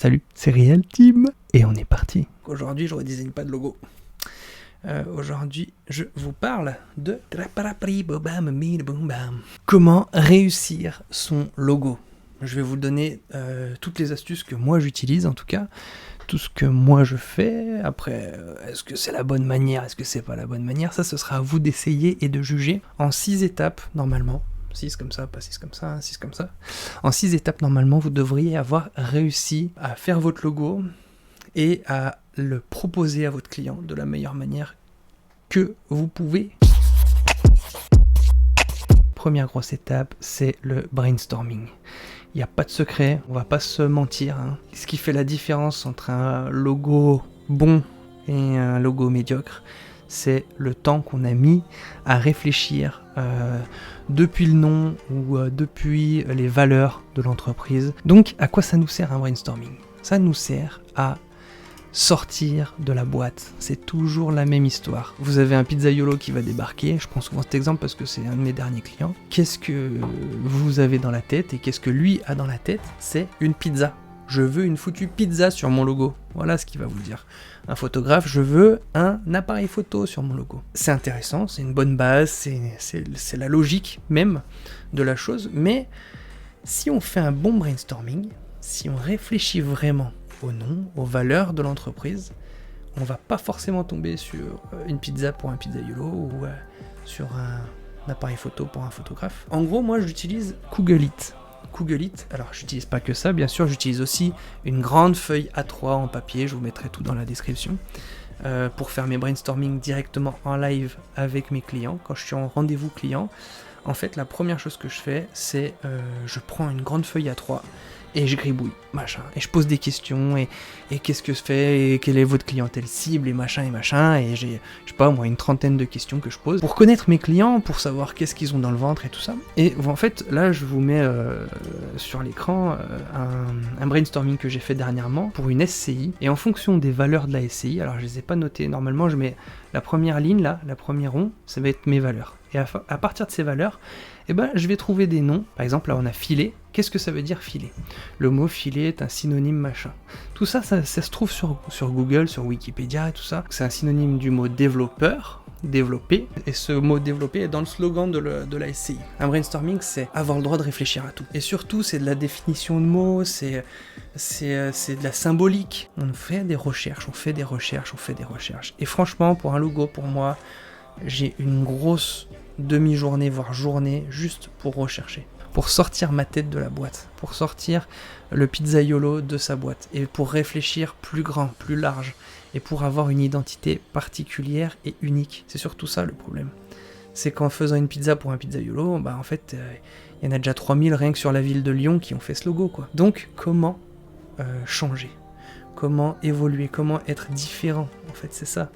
Salut, c'est Real Team et on est parti. Aujourd'hui, je ne redesigne pas de logo. Aujourd'hui, je vous parle de comment réussir son logo. Je vais vous donner toutes les astuces que moi j'utilise en tout cas, tout ce que moi je fais. Après, est-ce que c'est la bonne manière, est-ce que c'est pas la bonne manière? Ça, ce sera à vous d'essayer et de juger en 6 étapes normalement. 6 comme ça, pas 6 comme ça, 6 comme ça. En 6 étapes, normalement, vous devriez avoir réussi à faire votre logo et à le proposer à votre client de la meilleure manière que vous pouvez. Première grosse étape, c'est le brainstorming. Il n'y a pas de secret, on va pas se mentir. Ce qui fait la différence entre un logo bon et un logo médiocre, c'est le temps qu'on a mis à réfléchir depuis le nom ou depuis les valeurs de l'entreprise. Donc, à quoi ça nous sert un brainstorming? Ça nous sert à sortir de la boîte. C'est toujours la même histoire. Vous avez un pizzaiolo qui va débarquer, je prends souvent cet exemple parce que c'est un de mes derniers clients. Qu'est-ce que vous avez dans la tête et qu'est-ce que lui a dans la tête? C'est une pizza. Je veux une foutue pizza sur mon logo. Voilà ce qu'il va vous dire. Un photographe, je veux un appareil photo sur mon logo. C'est intéressant, c'est une bonne base, c'est la logique même de la chose, mais si on fait un bon brainstorming, si on réfléchit vraiment au nom, aux valeurs de l'entreprise, on va pas forcément tomber sur une pizza pour un pizzaiolo ou sur un appareil photo pour un photographe. En gros, moi j'utilise Google It. Google It, alors j'utilise pas que ça, bien sûr, j'utilise aussi une grande feuille A3 en papier, je vous mettrai tout dans la description, pour faire mes brainstorming directement en live avec mes clients. Quand je suis en rendez-vous client, en fait, la première chose que je fais, c'est je prends une grande feuille A3 et je gribouille, machin, et je pose des questions, et qu'est-ce que je fais, et quelle est votre clientèle cible, et machin, et j'ai, je sais pas, moi, une trentaine de questions que je pose, pour connaître mes clients, pour savoir qu'est-ce qu'ils ont dans le ventre, et tout ça. Et en fait, là, je vous mets sur l'écran un brainstorming que j'ai fait dernièrement, pour une SCI, et en fonction des valeurs de la SCI, alors je les ai pas notées, normalement, je mets la première ligne, là, la première rond, ça va être mes valeurs. Et à partir de ces valeurs, eh ben, je vais trouver des noms. Par exemple, là, on a filet. Qu'est-ce que ça veut dire filet? Le mot filet est un synonyme machin. Tout ça, ça se trouve sur Google, sur Wikipédia et tout ça. C'est un synonyme du mot développeur, développer. Et ce mot développer est dans le slogan de la SCI. Un brainstorming, c'est avoir le droit de réfléchir à tout. Et surtout, c'est de la définition de mots, c'est de la symbolique. On fait des recherches, on fait des recherches. Et franchement, pour un logo, pour moi, j'ai une grosse demi-journée, voire journée, juste pour rechercher, pour sortir ma tête de la boîte, pour sortir le pizzaiolo de sa boîte, et pour réfléchir plus grand, plus large, et pour avoir une identité particulière et unique. C'est surtout ça le problème. C'est qu'en faisant une pizza pour un pizzaiolo, bah en fait, il y en a déjà 3000 rien que sur la ville de Lyon qui ont fait ce logo, quoi. Donc, comment changer? Comment évoluer? Comment être différent? En fait, c'est ça.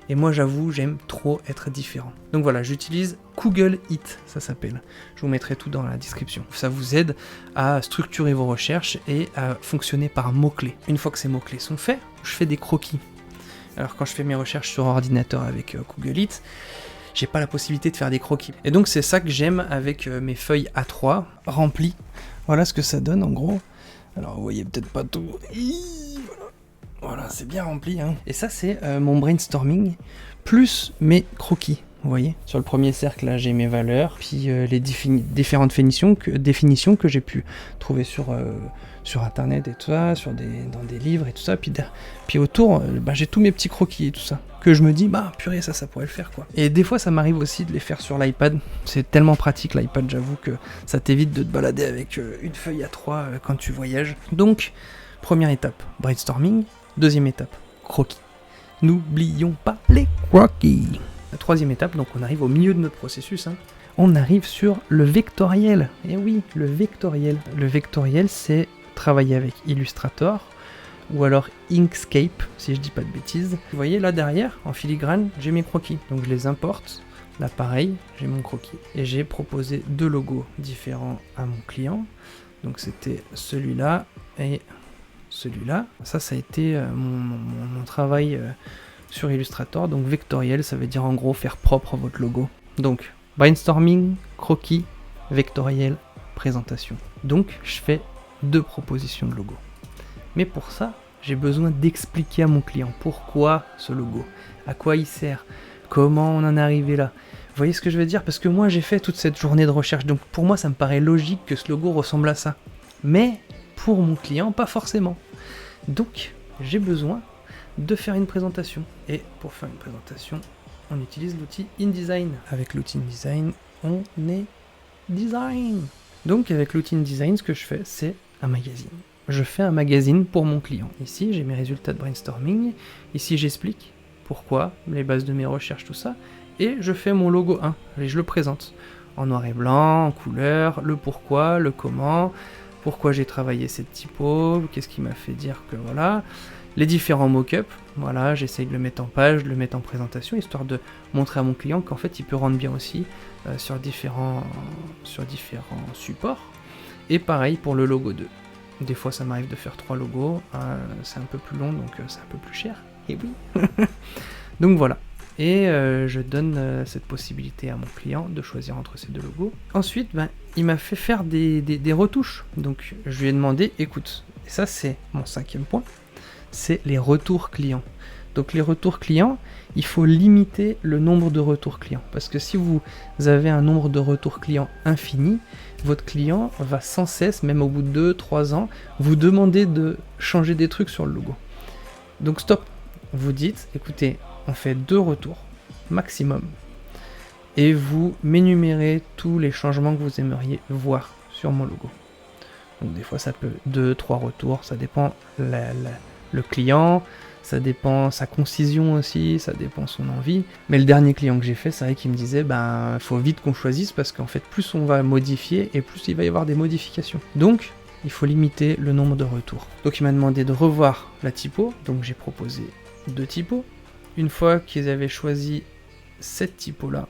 Et moi, j'avoue, j'aime trop être différent. Donc voilà, j'utilise Google It, ça s'appelle. Je vous mettrai tout dans la description. Ça vous aide à structurer vos recherches et à fonctionner par mots-clés. Une fois que ces mots-clés sont faits, je fais des croquis. Alors quand je fais mes recherches sur ordinateur avec Google It, j'ai pas la possibilité de faire des croquis. Et donc c'est ça que j'aime avec mes feuilles A3 remplies. Voilà ce que ça donne en gros. Alors vous voyez peut-être pas tout. Voilà, c'est bien rempli, hein. Et ça, c'est mon brainstorming, plus mes croquis, vous voyez. Sur le premier cercle, là, j'ai mes valeurs, puis les différentes définitions que j'ai pu trouver sur Internet et tout ça, dans des livres et tout ça. Puis autour, j'ai tous mes petits croquis et tout ça, que je me dis, purée, ça pourrait le faire, quoi. Et des fois, ça m'arrive aussi de les faire sur l'iPad. C'est tellement pratique, l'iPad, j'avoue, que ça t'évite de te balader avec une feuille A3 quand tu voyages. Donc, première étape, brainstorming. Deuxième étape, croquis. N'oublions pas les croquis. La troisième étape, donc on arrive au milieu de notre processus. On arrive sur le vectoriel. Et oui, le vectoriel. Le vectoriel, c'est travailler avec Illustrator ou alors Inkscape, si je dis pas de bêtises. Vous voyez là derrière, en filigrane, j'ai mes croquis. Donc je les importe. Là pareil, j'ai mon croquis. Et j'ai proposé 2 logos différents à mon client. Donc c'était celui-là et celui-là. Ça a été mon travail sur Illustrator. Donc vectoriel, ça veut dire en gros faire propre votre logo. Donc brainstorming, croquis, vectoriel, présentation. Donc je fais 2 propositions de logo. Mais pour ça, j'ai besoin d'expliquer à mon client pourquoi ce logo, à quoi il sert, comment on en est arrivé là. Vous voyez ce que je veux dire? Parce que moi j'ai fait toute cette journée de recherche, donc pour moi ça me paraît logique que ce logo ressemble à ça. Mais pour mon client, pas forcément. Donc j'ai besoin de faire une présentation. Et pour faire une présentation, on utilise l'outil InDesign. Avec l'outil InDesign, on est design. Donc avec l'outil InDesign, ce que je fais, c'est un magazine. Je fais un magazine pour mon client. Ici, j'ai mes résultats de brainstorming. Ici, j'explique pourquoi, les bases de mes recherches, tout ça. Et je fais mon logo 1, et je le présente. En noir et blanc, en couleur, le pourquoi, le comment, pourquoi j'ai travaillé cette typo, qu'est-ce qui m'a fait dire que voilà. Les différents mock-ups, voilà, j'essaye de le mettre en page, de le mettre en présentation, histoire de montrer à mon client qu'en fait, il peut rendre bien aussi sur différents supports. Et pareil pour le logo 2. Des fois, ça m'arrive de faire 3 logos, c'est un peu plus long, donc c'est un peu plus cher. Et oui. Donc voilà. Et je donne cette possibilité à mon client de choisir entre ces deux logos. Ensuite, il m'a fait faire des retouches. Donc je lui ai demandé, écoute, et ça c'est mon 5e point, c'est les retours clients. Donc les retours clients, il faut limiter le nombre de retours clients. Parce que si vous avez un nombre de retours clients infini, votre client va sans cesse, même au bout de 2-3 ans, vous demander de changer des trucs sur le logo. Donc stop, vous dites, écoutez, on fait 2 retours maximum et vous m'énumérez tous les changements que vous aimeriez voir sur mon logo. Donc des fois ça peut 2-3 retours, ça dépend le client, ça dépend sa concision aussi, ça dépend son envie. Mais le dernier client que j'ai fait, c'est vrai qu'il me disait faut vite qu'on choisisse parce qu'en fait plus on va modifier et plus il va y avoir des modifications. Donc il faut limiter le nombre de retours. Donc il m'a demandé de revoir la typo, donc j'ai proposé 2 typos. Une fois qu'ils avaient choisi cette typo là,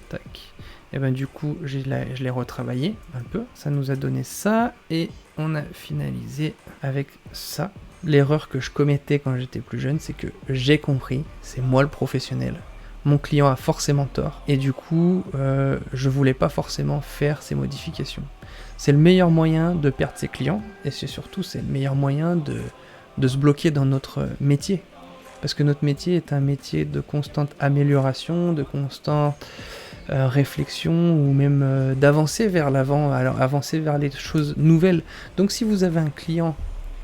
tac, et du coup je l'ai retravaillé un peu, ça nous a donné ça et on a finalisé avec ça. L'erreur que je commettais quand j'étais plus jeune, c'est que j'ai compris, c'est moi le professionnel, mon client a forcément tort et du coup je voulais pas forcément faire ces modifications. C'est le meilleur moyen de perdre ses clients et c'est le meilleur moyen de se bloquer dans notre métier. Parce que notre métier est un métier de constante amélioration, de constante réflexion ou même d'avancer vers l'avant, alors avancer vers les choses nouvelles. Donc si vous avez un client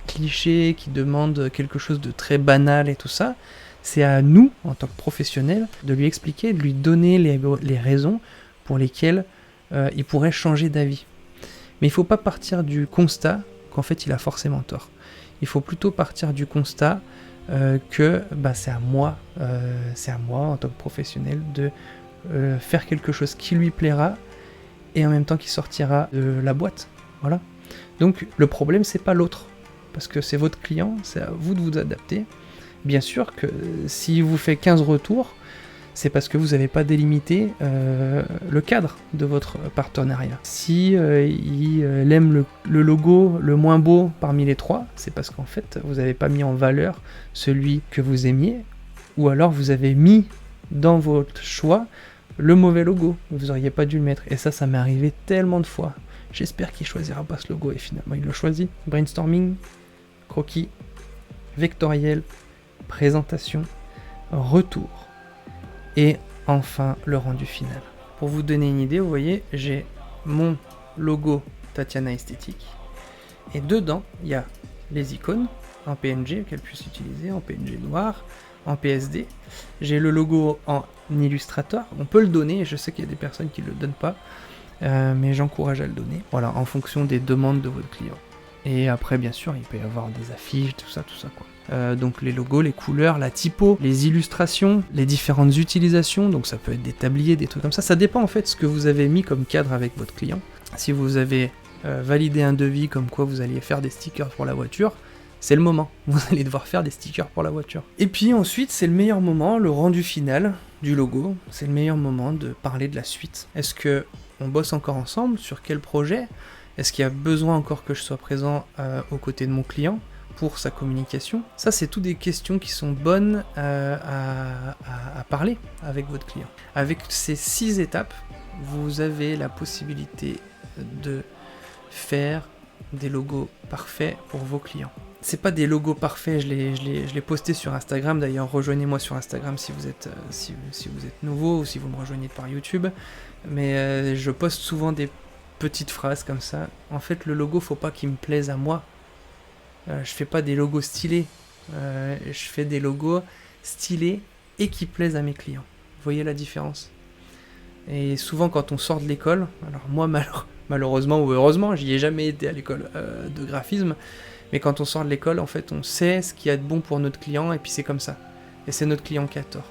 cliché qui demande quelque chose de très banal et tout ça, c'est à nous, en tant que professionnels, de lui expliquer, de lui donner les raisons pour lesquelles il pourrait changer d'avis. Mais il ne faut pas partir du constat qu'en fait il a forcément tort. Il faut plutôt partir du constat que c'est à moi en tant que professionnel de faire quelque chose qui lui plaira et en même temps qui sortira de la boîte. Voilà. Donc le problème c'est pas l'autre, parce que c'est votre client, c'est à vous de vous adapter. Bien sûr que si vous faites 15 retours, c'est parce que vous n'avez pas délimité le cadre de votre partenariat. Si il aime le logo le moins beau parmi les 3, c'est parce qu'en fait vous n'avez pas mis en valeur celui que vous aimiez, ou alors vous avez mis dans votre choix le mauvais logo. Vous n'auriez pas dû le mettre. Et ça m'est arrivé tellement de fois. J'espère qu'il choisira pas ce logo et finalement il le choisit. Brainstorming, croquis, vectoriel, présentation, retour. Et enfin, le rendu final. Pour vous donner une idée, vous voyez, j'ai mon logo Tatiana Esthétique. Et dedans, il y a les icônes en PNG qu'elle puisse utiliser, en PNG noir, en PSD. J'ai le logo en Illustrator. On peut le donner, je sais qu'il y a des personnes qui ne le donnent pas, mais j'encourage à le donner. Voilà, en fonction des demandes de votre client. Et après, bien sûr, il peut y avoir des affiches, tout ça, quoi. Donc les logos, les couleurs, la typo, les illustrations, les différentes utilisations, donc ça peut être des tabliers, des trucs comme ça. Ça dépend en fait de ce que vous avez mis comme cadre avec votre client. Si vous avez validé un devis comme quoi vous alliez faire des stickers pour la voiture, c'est le moment. Vous allez devoir faire des stickers pour la voiture. Et puis ensuite, c'est le meilleur moment, le rendu final du logo. C'est le meilleur moment de parler de la suite. Est-ce que on bosse encore ensemble? Sur quel projet? Est-ce qu'il y a besoin encore que je sois présent aux côtés de mon client pour sa communication? Ça, c'est toutes des questions qui sont bonnes à parler avec votre client. Avec ces 6 étapes, vous avez la possibilité de faire des logos parfaits pour vos clients. c'est pas des logos parfaits, je l'ai posté sur Instagram, d'ailleurs rejoignez-moi sur Instagram si vous êtes, si vous êtes nouveau ou si vous me rejoignez par YouTube, mais je poste souvent des petites phrases comme ça. En fait, le logo, faut pas qu'il me plaise à moi. Je fais pas des logos stylés, je fais des logos stylés et qui plaisent à mes clients. Vous voyez la différence? Et souvent quand on sort de l'école, alors moi malheureusement ou heureusement, j'y ai jamais été à l'école de graphisme, mais quand on sort de l'école, en fait, on sait ce qu'il y a de bon pour notre client, et puis c'est comme ça. Et c'est notre client qui a tort.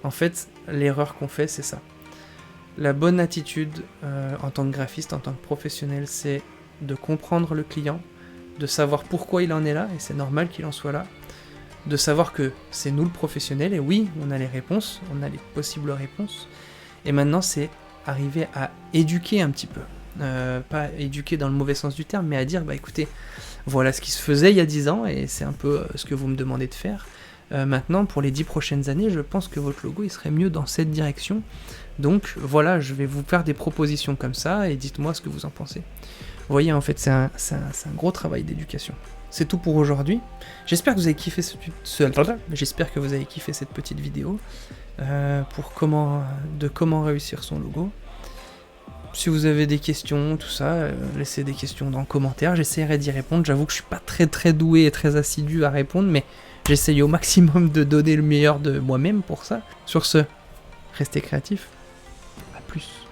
En fait, l'erreur qu'on fait, c'est ça. La bonne attitude en tant que graphiste, en tant que professionnel, c'est de comprendre le client, de savoir pourquoi il en est là, et c'est normal qu'il en soit là, de savoir que c'est nous le professionnel, et oui, on a les réponses, on a les possibles réponses, et maintenant c'est arriver à éduquer un petit peu. Pas éduquer dans le mauvais sens du terme, mais à dire, bah écoutez, voilà ce qui se faisait il y a 10 ans, et c'est un peu ce que vous me demandez de faire. Maintenant, pour les 10 prochaines années, je pense que votre logo, il serait mieux dans cette direction. Donc voilà, je vais vous faire des propositions comme ça, et dites-moi ce que vous en pensez. Vous voyez, en fait, c'est un gros travail d'éducation. C'est tout pour aujourd'hui. J'espère que vous avez kiffé j'espère que vous avez kiffé cette petite vidéo pour comment réussir son logo. Si vous avez des questions, tout ça, laissez des questions dans les commentaires, j'essaierai d'y répondre. J'avoue que je suis pas très doué et très assidu à répondre, mais j'essaye au maximum de donner le meilleur de moi-même pour ça. Sur ce, restez créatifs, à plus.